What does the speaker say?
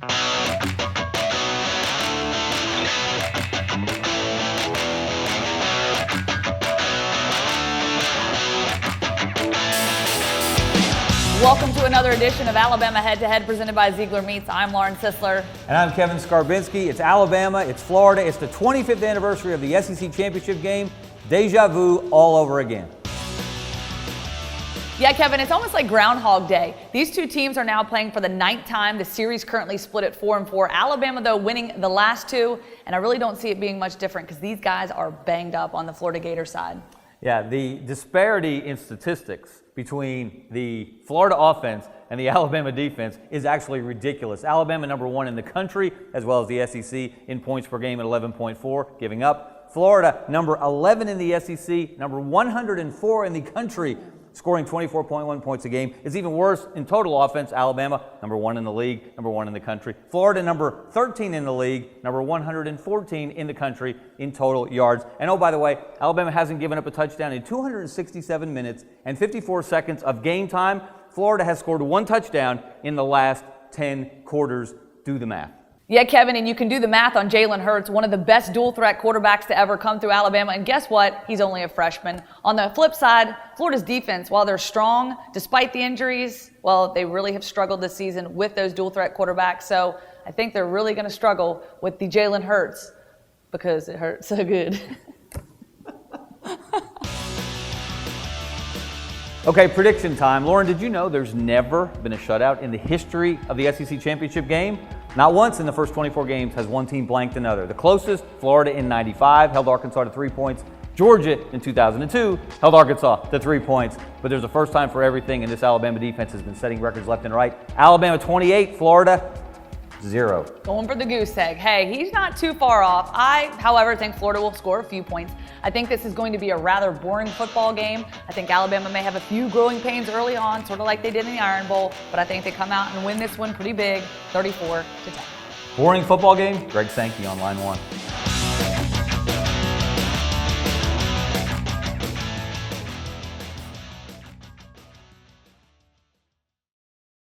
Welcome to another edition of Alabama Head to Head presented by Ziegler Meats. I'm Lauren Sisler. And I'm Kevin Skarbinski. It's Alabama, it's Florida, it's the 25th anniversary of the SEC Championship game. Deja vu all over again. Yeah, Kevin, it's almost like Groundhog Day. These two teams are now playing for the 9th time. The series currently split at 4-4. Alabama, though, winning the last two, and I really don't see it being much different because these guys are banged up on the Florida Gators side. Yeah, the disparity in statistics between the Florida offense and the Alabama defense is actually ridiculous. Alabama number 1 in the country, as well as the SEC in points per game at 11.4, giving up. Florida number 11 in the SEC, number 104 in the country, scoring 24.1 points a game. Is even worse in total offense. Alabama, number 1 in the league, number 1 in the country. Florida, number 13 in the league, number 114 in the country in total yards. And oh, by the way, Alabama hasn't given up a touchdown in 267 minutes and 54 seconds of game time. Florida has scored 1 touchdown in the last 10 quarters. Do the math. Yeah, Kevin, and you can do the math on Jalen Hurts, one of the best dual-threat quarterbacks to ever come through Alabama. And guess what? He's only a freshman. On the flip side, Florida's defense, while they're strong, despite the injuries, well, they really have struggled this season with those dual-threat quarterbacks. So I think they're really going to struggle with the Jalen Hurts because it hurts so good. Okay, prediction time. Lauren, did you know there's never been a shutout in the history of the SEC Championship game? Not once in the first 24 games has one team blanked another. The closest, Florida in '95, held Arkansas to 3 points. Georgia in 2002 held Arkansas to 3 points. But there's a first time for everything, and this Alabama defense has been setting records left and right. Alabama 28, Florida 0. Going for the goose egg. Hey, he's not too far off. I, however, think Florida will score a few points. I think this is going to be a rather boring football game. I think Alabama may have a few growing pains early on, sort of like they did in the Iron Bowl, but I think they come out and win this one pretty big, 34-10. Boring football game? Greg Sankey on line 1.